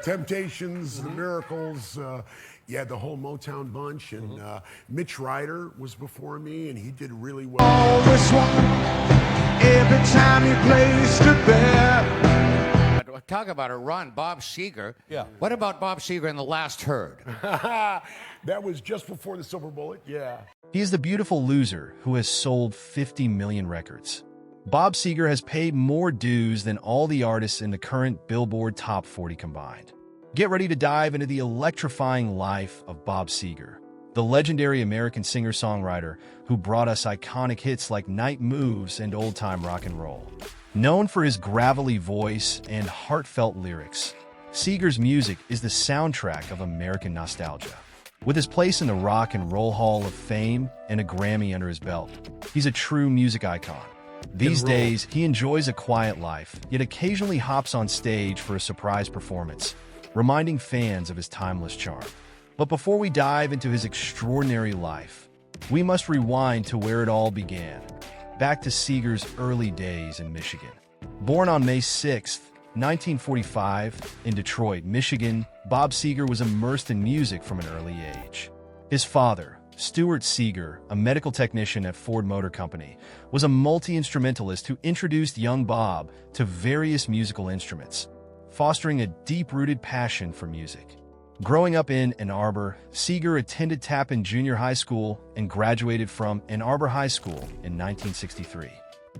Temptations, the Miracles, yeah, the whole Motown bunch, and Mitch Ryder was before me, and he did really well. Always one, every time he plays to bear. Talk about a run, Bob Seager. Yeah. What about Bob Seager in The Last Herd? That was just before the Silver Bullet, yeah. He is the beautiful loser who has sold 50 million records. Bob Seager has paid more dues than all the artists in the current Billboard Top 40 combined. Get ready to dive into the electrifying life of Bob Seager, the legendary American singer-songwriter who brought us iconic hits like Night Moves and old-time rock and roll. Known for his gravelly voice and heartfelt lyrics, Seager's music is the soundtrack of American nostalgia. With his place in the Rock and Roll Hall of Fame and a Grammy under his belt, he's a true music icon. These days, he enjoys a quiet life, yet occasionally hops on stage for a surprise performance, reminding fans of his timeless charm. But before we dive into his extraordinary life, we must rewind to where it all began, back to Seager's early days in Michigan. Born on May 6, 1945, in Detroit, Michigan, Bob Seager was immersed in music from an early age. His father, Stuart Seger, a medical technician at Ford Motor Company, was a multi-instrumentalist who introduced young Bob to various musical instruments, fostering a deep-rooted passion for music. Growing up in Ann Arbor, Seger attended Tappan Junior High School and graduated from Ann Arbor High School in 1963.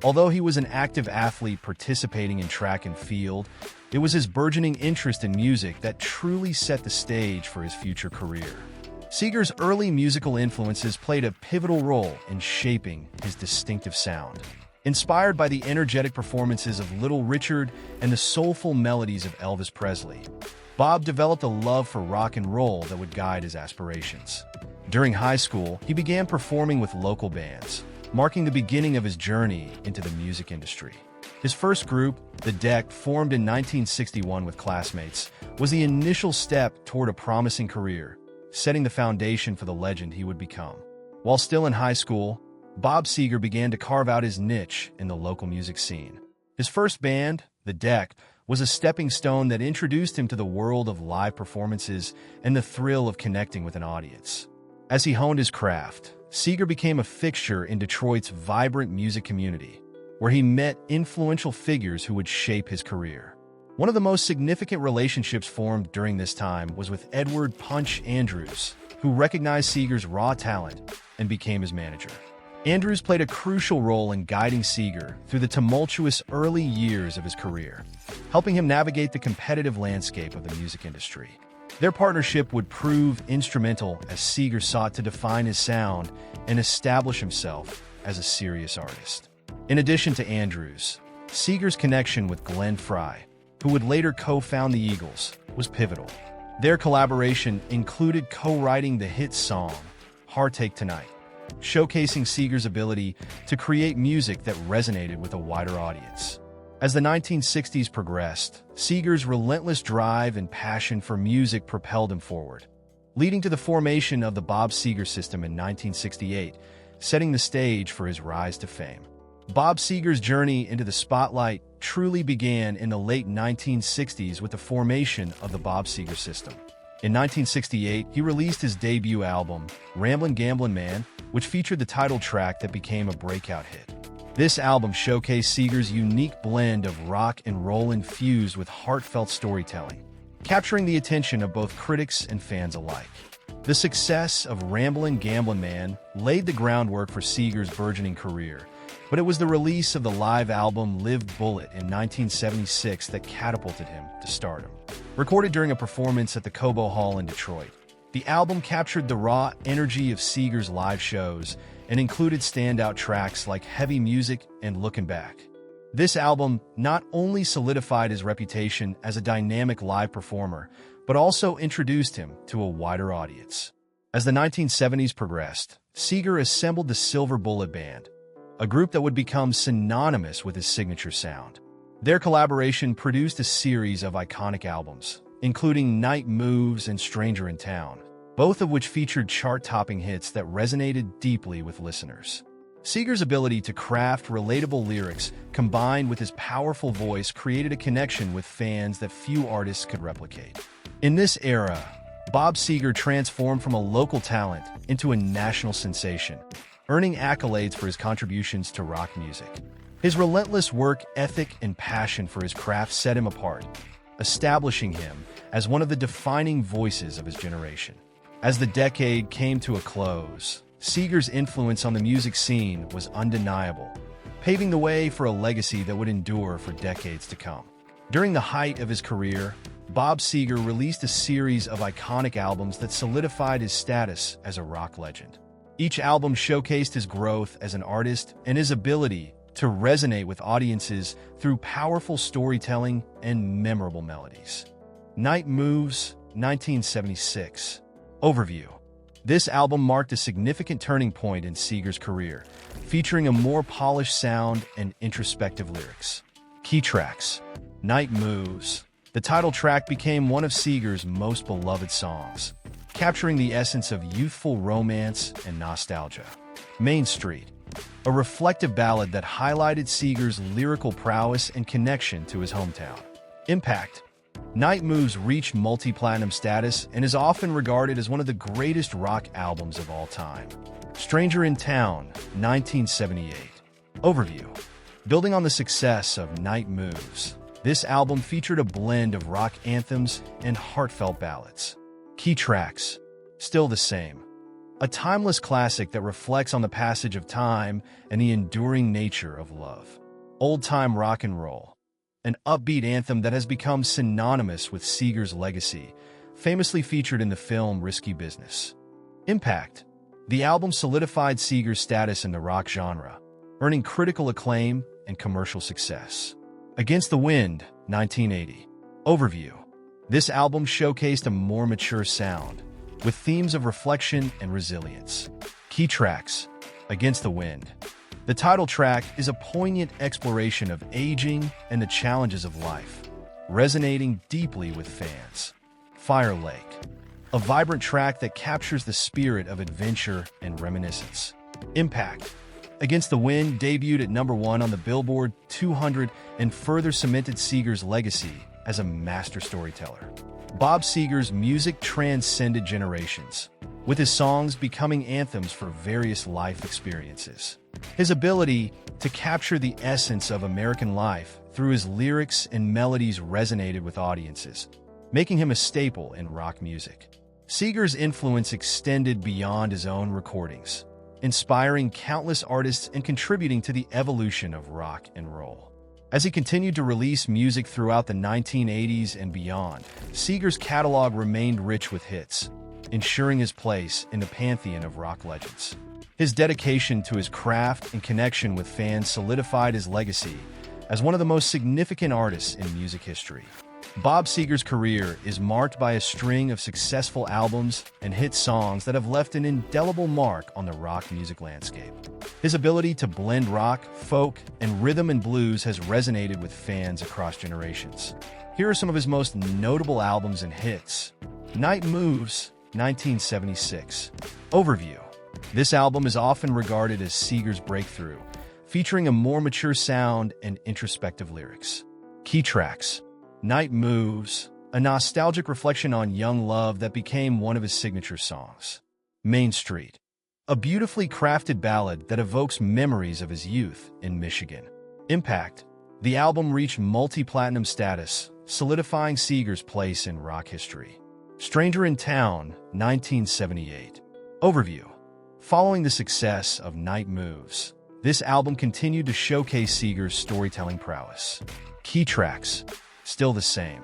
Although he was an active athlete participating in track and field, it was his burgeoning interest in music that truly set the stage for his future career. Seager's early musical influences played a pivotal role in shaping his distinctive sound. Inspired by the energetic performances of Little Richard and the soulful melodies of Elvis Presley, Bob developed a love for rock and roll that would guide his aspirations. During high school, he began performing with local bands, marking the beginning of his journey into the music industry. His first group, The Deck, formed in 1961 with classmates, was the initial step toward a promising career, setting the foundation for the legend he would become. While still in high school, Bob Seager began to carve out his niche in the local music scene. His first band, The Deck, was a stepping stone that introduced him to the world of live performances and the thrill of connecting with an audience. As he honed his craft, Seager became a fixture in Detroit's vibrant music community, where he met influential figures who would shape his career. One of the most significant relationships formed during this time was with Edward "Punch" Andrews, who recognized Seager's raw talent and became his manager. Andrews played a crucial role in guiding Seager through the tumultuous early years of his career, helping him navigate the competitive landscape of the music industry. Their partnership would prove instrumental as Seager sought to define his sound and establish himself as a serious artist. In addition to Andrews, Seager's connection with Glenn Frey, who would later co-found the Eagles, was pivotal. Their collaboration included co-writing the hit song, "Heartache Tonight," showcasing Seager's ability to create music that resonated with a wider audience. As the 1960s progressed, Seager's relentless drive and passion for music propelled him forward, leading to the formation of the Bob Seager System in 1968, setting the stage for his rise to fame. Bob Seager's journey into the spotlight truly began in the late 1960s with the formation of the Bob Seager System. In 1968, he released his debut album, Ramblin' Gamblin' Man, which featured the title track that became a breakout hit. This album showcased Seager's unique blend of rock and roll infused with heartfelt storytelling, capturing the attention of both critics and fans alike. The success of Ramblin' Gamblin' Man laid the groundwork for Seager's burgeoning career, but it was the release of the live album Live Bullet in 1976 that catapulted him to stardom. Recorded during a performance at the Cobo Hall in Detroit, the album captured the raw energy of Seager's live shows and included standout tracks like Heavy Music and Lookin' Back. This album not only solidified his reputation as a dynamic live performer, but also introduced him to a wider audience. As the 1970s progressed, Seager assembled the Silver Bullet Band, a group that would become synonymous with his signature sound. Their collaboration produced a series of iconic albums, including Night Moves and Stranger in Town, both of which featured chart-topping hits that resonated deeply with listeners. Seger's ability to craft relatable lyrics combined with his powerful voice created a connection with fans that few artists could replicate. In this era, Bob Seager transformed from a local talent into a national sensation, earning accolades for his contributions to rock music. His relentless work ethic and passion for his craft set him apart, establishing him as one of the defining voices of his generation. As the decade came to a close, Seger's influence on the music scene was undeniable, paving the way for a legacy that would endure for decades to come. During the height of his career, Bob Seager released a series of iconic albums that solidified his status as a rock legend. Each album showcased his growth as an artist and his ability to resonate with audiences through powerful storytelling and memorable melodies. Night Moves, 1976. Overview. This album marked a significant turning point in Seger's career, featuring a more polished sound and introspective lyrics. Key tracks. Night Moves. The title track became one of Seger's most beloved songs, capturing the essence of youthful romance and nostalgia. Main Street, a reflective ballad that highlighted Seger's lyrical prowess and connection to his hometown. Impact. Night Moves reached multi-platinum status and is often regarded as one of the greatest rock albums of all time. Stranger in Town, 1978. Overview. Building on the success of Night Moves, this album featured a blend of rock anthems and heartfelt ballads. Key tracks. Still the Same. A timeless classic that reflects on the passage of time and the enduring nature of love. Old Time Rock and Roll. An upbeat anthem that has become synonymous with Seger's legacy, famously featured in the film Risky Business. Impact. The album solidified Seger's status in the rock genre, earning critical acclaim and commercial success. Against the Wind, 1980. Overview. This album showcased a more mature sound, with themes of reflection and resilience. Key tracks. Against the Wind. The title track is a poignant exploration of aging and the challenges of life, resonating deeply with fans. Fire Lake. A vibrant track that captures the spirit of adventure and reminiscence. Impact. Against the Wind debuted at #1 on the Billboard 200 and further cemented Seger's legacy as a master storyteller. Bob Seger's music transcended generations, with his songs becoming anthems for various life experiences. His ability to capture the essence of American life through his lyrics and melodies resonated with audiences, making him a staple in rock music. Seger's influence extended beyond his own recordings, inspiring countless artists and contributing to the evolution of rock and roll. As he continued to release music throughout the 1980s and beyond, Seger's catalog remained rich with hits, ensuring his place in the pantheon of rock legends. His dedication to his craft and connection with fans solidified his legacy as one of the most significant artists in music history. Bob Seger's career is marked by a string of successful albums and hit songs that have left an indelible mark on the rock music landscape. His ability to blend rock, folk, and rhythm and blues has resonated with fans across generations. Here are some of his most notable albums and hits. Night Moves, 1976. Overview. This album is often regarded as Seger's breakthrough, featuring a more mature sound and introspective lyrics. Key tracks. Night Moves, a nostalgic reflection on young love that became one of his signature songs. Main Street, a beautifully crafted ballad that evokes memories of his youth in Michigan. Impact. The album reached multi-platinum status, solidifying Seger's place in rock history. Stranger in Town, 1978. Overview. Following the success of Night Moves, this album continued to showcase Seger's storytelling prowess. Key tracks. Still the Same,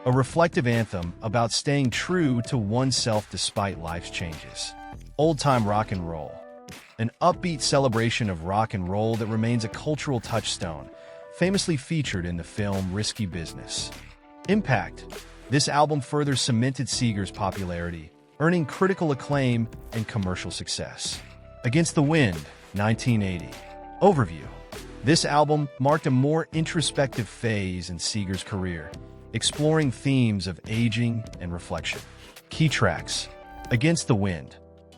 a reflective anthem about staying true to oneself despite life's changes. Old Time Rock and Roll, an upbeat celebration of rock and roll that remains a cultural touchstone, famously featured in the film Risky Business. Impact. This album further cemented Seger's popularity, earning critical acclaim and commercial success. Against the Wind, 1980. Overview. This album marked a more introspective phase in Seger's career, exploring themes of aging and reflection. Key tracks. Against the Wind,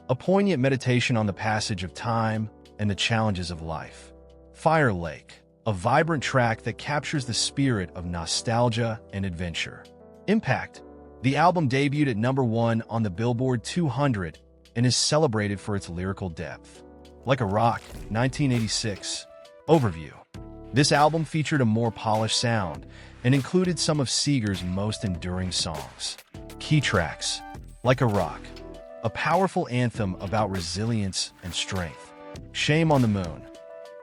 a poignant meditation on the passage of time and the challenges of life. Fire Lake, a vibrant track that captures the spirit of nostalgia and adventure. Impact, the album debuted at #1 on the Billboard 200 and is celebrated for its lyrical depth. Like a Rock, 1986. Overview. This album featured a more polished sound and included some of Seger's most enduring songs. Key tracks. Like a Rock, a powerful anthem about resilience and strength. Shame on the Moon,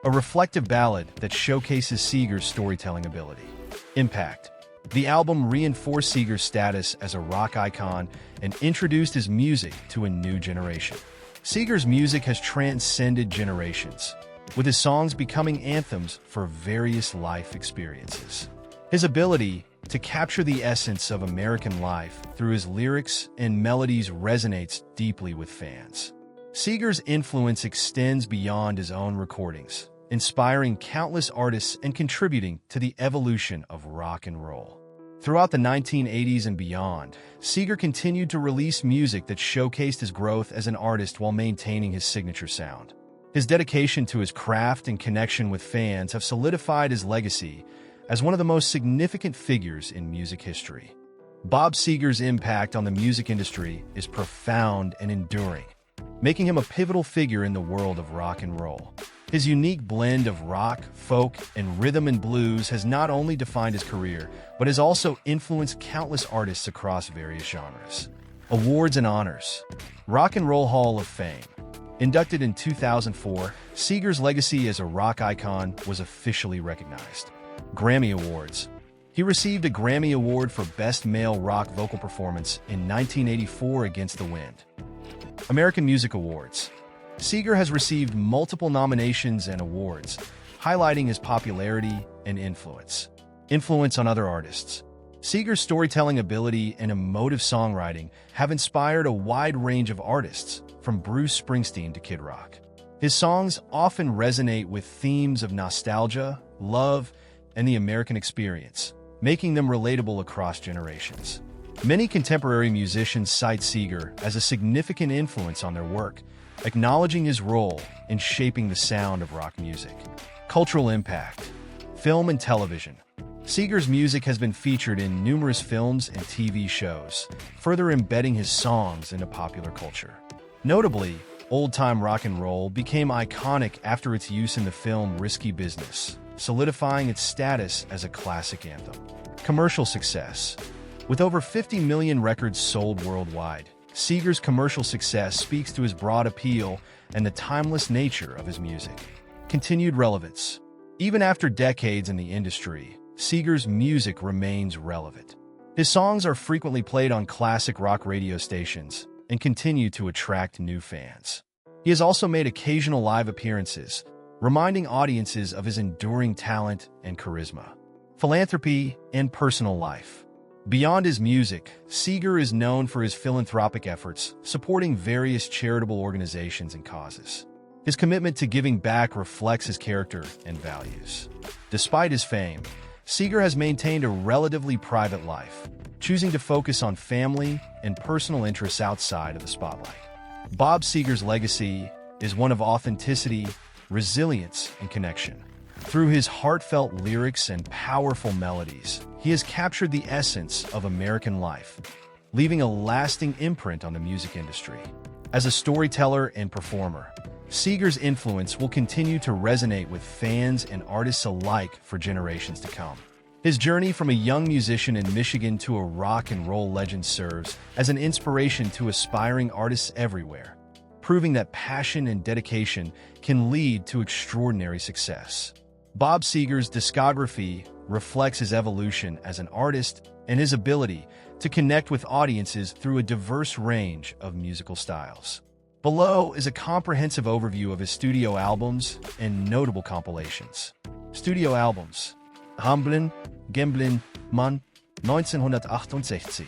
a reflective ballad that showcases Seger's storytelling ability. Impact. The album reinforced Seger's status as a rock icon and introduced his music to a new generation. Seger's music has transcended generations, with his songs becoming anthems for various life experiences. His ability to capture the essence of American life through his lyrics and melodies resonates deeply with fans. Seger's influence extends beyond his own recordings, inspiring countless artists and contributing to the evolution of rock and roll. Throughout the 1980s and beyond, Seger continued to release music that showcased his growth as an artist while maintaining his signature sound. His dedication to his craft and connection with fans have solidified his legacy as one of the most significant figures in music history. Bob Seger's impact on the music industry is profound and enduring, making him a pivotal figure in the world of rock and roll. His unique blend of rock, folk, and rhythm and blues has not only defined his career, but has also influenced countless artists across various genres. Awards and honors. Rock and Roll Hall of Fame. Inducted in 2004, Seger's legacy as a rock icon was officially recognized. Grammy Awards. He received a Grammy Award for Best Male Rock Vocal Performance in 1984 Against the Wind. American Music Awards. Seger has received multiple nominations and awards, highlighting his popularity and influence. Influence on other artists. Seger's storytelling ability and emotive songwriting have inspired a wide range of artists, from Bruce Springsteen to Kid Rock. His songs often resonate with themes of nostalgia, love, and the American experience, making them relatable across generations. Many contemporary musicians cite Seger as a significant influence on their work, acknowledging his role in shaping the sound of rock music. Cultural impact. Film and television. Seger's music has been featured in numerous films and TV shows, further embedding his songs into popular culture. Notably, old-time rock and roll became iconic after its use in the film Risky Business, solidifying its status as a classic anthem. Commercial success. With over 50 million records sold worldwide, Seger's commercial success speaks to his broad appeal and the timeless nature of his music. Continued relevance. Even after decades in the industry, Seger's music remains relevant. His songs are frequently played on classic rock radio stations and continue to attract new fans. He has also made occasional live appearances, reminding audiences of his enduring talent and charisma. Philanthropy and personal life. Beyond his music, Seger is known for his philanthropic efforts, supporting various charitable organizations and causes. His commitment to giving back reflects his character and values. Despite his fame, Seger has maintained a relatively private life, choosing to focus on family and personal interests outside of the spotlight. Bob Seger's legacy is one of authenticity, resilience, and connection. Through his heartfelt lyrics and powerful melodies, he has captured the essence of American life, leaving a lasting imprint on the music industry. As a storyteller and performer, Seger's influence will continue to resonate with fans and artists alike for generations to come. His journey from a young musician in Michigan to a rock and roll legend serves as an inspiration to aspiring artists everywhere, proving that passion and dedication can lead to extraordinary success. Bob Seger's discography reflects his evolution as an artist and his ability to connect with audiences through a diverse range of musical styles. Below is a comprehensive overview of his studio albums and notable compilations. Studio albums. Hamblin, Gemblin, Mann, 1968.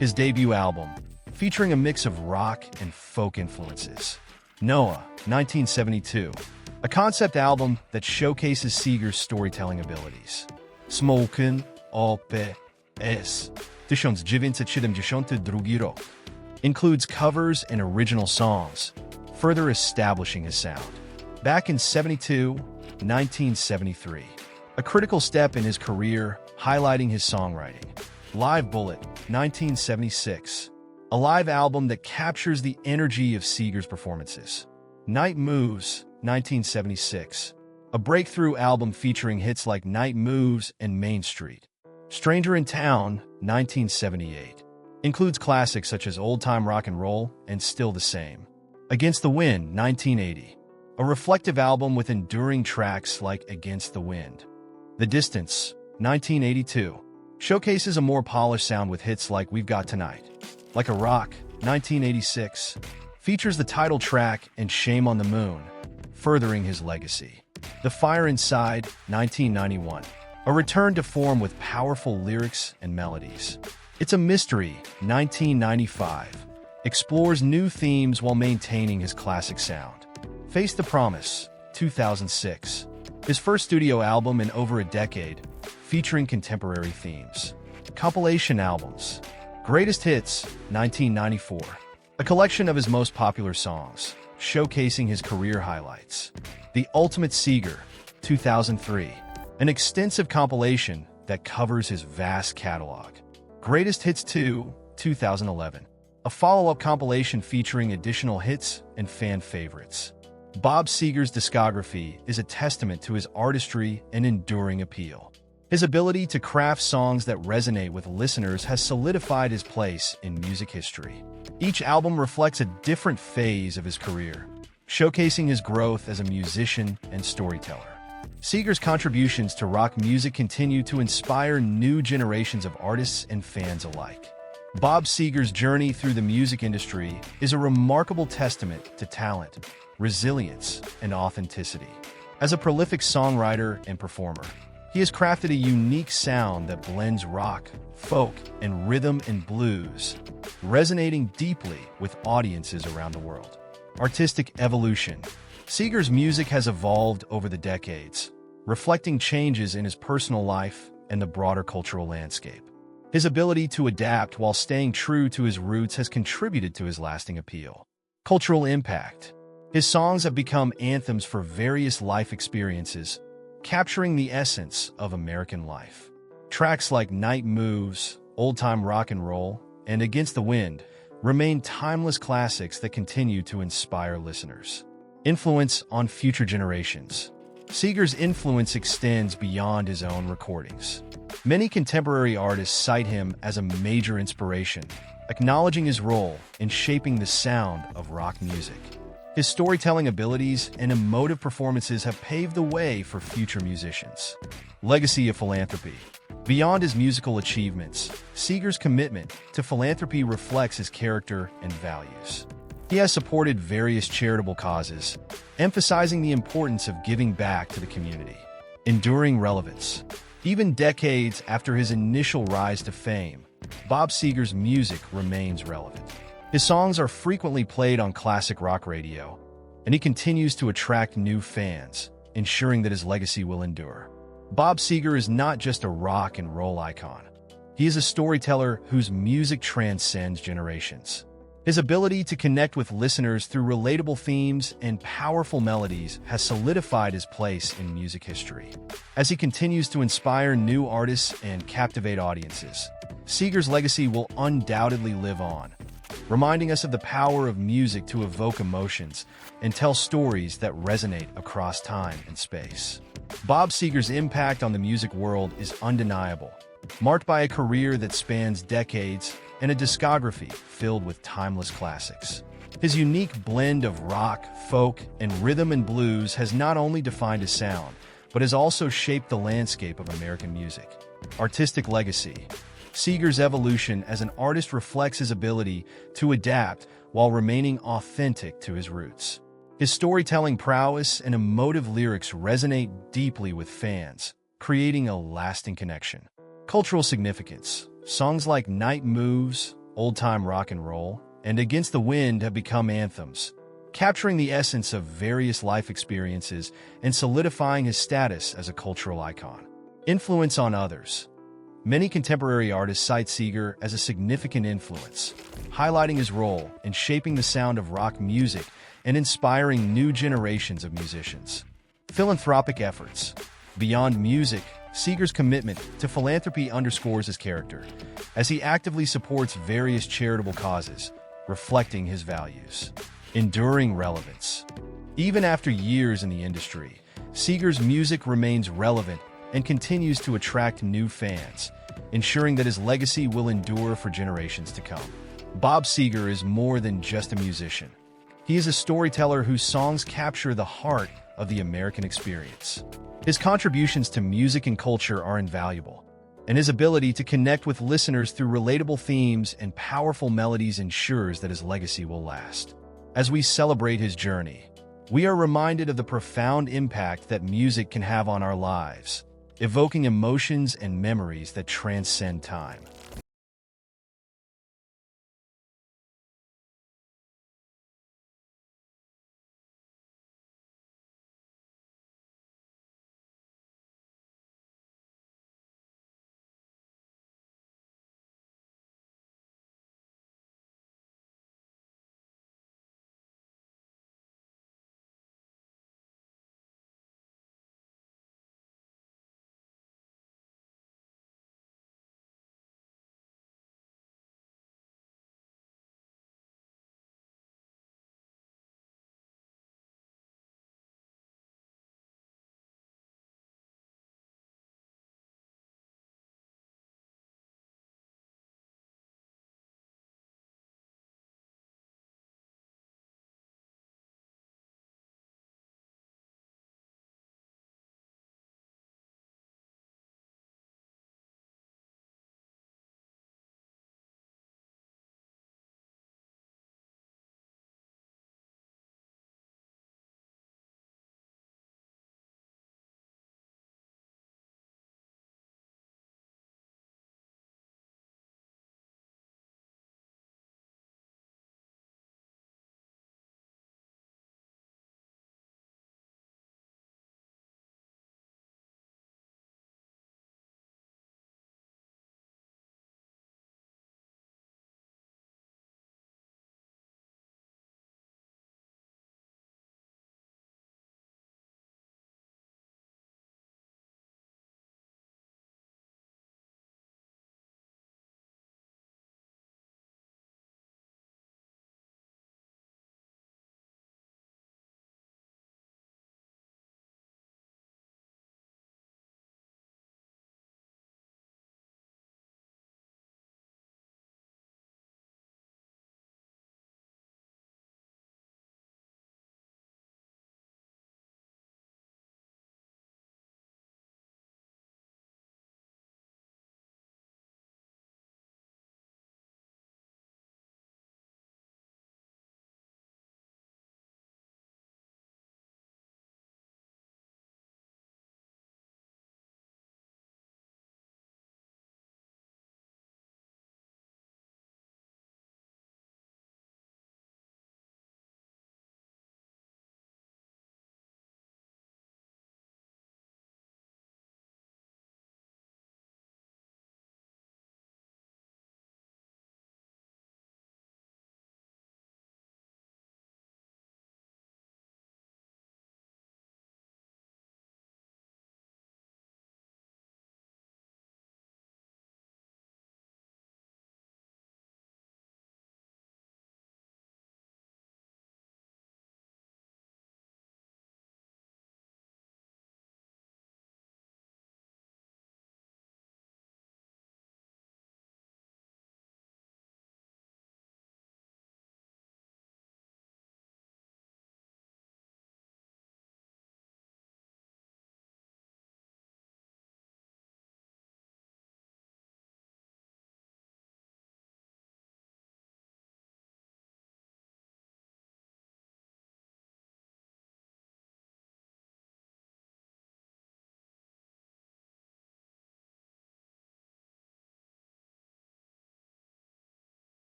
His debut album, featuring a mix of rock and folk influences. Noah, 1972. A concept album that showcases Seger's storytelling abilities. Smokin' O.P.S. 1972 rok. Includes covers and original songs, further establishing his sound. back in 1973. A critical step in his career, highlighting his songwriting. Live Bullet, 1976. A live album that captures the energy of Seger's performances. Night Moves, 1976. A breakthrough album featuring hits like Night Moves and Main Street. Stranger in Town, 1978. Includes classics such as Old Time Rock and Roll and Still the Same. Against the Wind, 1980. A reflective album with enduring tracks like Against the Wind. The Distance, 1982. Showcases a more polished sound with hits like We've Got Tonight. Like a Rock, 1986. Features the title track and Shame on the Moon, furthering his legacy. The Fire Inside, 1991. A return to form with powerful lyrics and melodies. It's a Mystery, 1995. Explores new themes while maintaining his classic sound. Face the Promise, 2006. His first studio album in over a decade, featuring contemporary themes. Compilation albums. Greatest Hits, 1994. A collection of his most popular songs, showcasing his career highlights. The Ultimate Seger, 2003. An extensive compilation that covers his vast catalog. Greatest Hits 2, 2011. A follow-up compilation featuring additional hits and fan favorites. Bob Seager's discography is a testament to his artistry and enduring appeal. His ability to craft songs that resonate with listeners has solidified his place in music history. Each album reflects a different phase of his career, showcasing his growth as a musician and storyteller. Seger's contributions to rock music continue to inspire new generations of artists and fans alike. Bob Seger's journey through the music industry is a remarkable testament to talent, resilience, and authenticity. As a prolific songwriter and performer, he has crafted a unique sound that blends rock, folk, and rhythm and blues, resonating deeply with audiences around the world. Artistic evolution. Seger's music has evolved over the decades, reflecting changes in his personal life and the broader cultural landscape. His ability to adapt while staying true to his roots has contributed to his lasting appeal. Cultural impact. His songs have become anthems for various life experiences, capturing the essence of American life. Tracks like Night Moves, Old Time Rock and Roll, and Against the Wind remain timeless classics that continue to inspire listeners. Influence on future generations. Seger's influence extends beyond his own recordings. Many contemporary artists cite him as a major inspiration, acknowledging his role in shaping the sound of rock music. His storytelling abilities and emotive performances have paved the way for future musicians. Legacy of philanthropy. Beyond his musical achievements, Seger's commitment to philanthropy reflects his character and values. He has supported various charitable causes, emphasizing the importance of giving back to the community. Enduring relevance. Even decades after his initial rise to fame, Bob Seger's music remains relevant. His songs are frequently played on classic rock radio, and he continues to attract new fans, ensuring that his legacy will endure. Bob Seger is not just a rock and roll icon. He is a storyteller whose music transcends generations. His ability to connect with listeners through relatable themes and powerful melodies has solidified his place in music history. As he continues to inspire new artists and captivate audiences, Seger's legacy will undoubtedly live on, reminding us of the power of music to evoke emotions and tell stories that resonate across time and space. Bob Seger's impact on the music world is undeniable, marked by a career that spans decades and a discography filled with timeless classics. His unique blend of rock, folk, and rhythm and blues has not only defined his sound, but has also shaped the landscape of American music. Artistic legacy. Seger's evolution as an artist reflects his ability to adapt while remaining authentic to his roots. His storytelling prowess and emotive lyrics resonate deeply with fans, creating a lasting connection. Cultural significance. Songs like Night Moves, Old Time Rock and Roll, and Against the Wind have become anthems, capturing the essence of various life experiences and solidifying his status as a cultural icon. Influence on others. Many contemporary artists cite Seger as a significant influence, highlighting his role in shaping the sound of rock music and inspiring new generations of musicians. Philanthropic efforts. Beyond music, Seger's commitment to philanthropy underscores his character, as he actively supports various charitable causes, reflecting his values. Enduring relevance. Even after years in the industry, Seger's music remains relevant and continues to attract new fans, ensuring that his legacy will endure for generations to come. Bob Seager is more than just a musician. He is a storyteller whose songs capture the heart of the American experience. His contributions to music and culture are invaluable, and his ability to connect with listeners through relatable themes and powerful melodies ensures that his legacy will last. As we celebrate his journey, we are reminded of the profound impact that music can have on our lives, evoking emotions and memories that transcend time.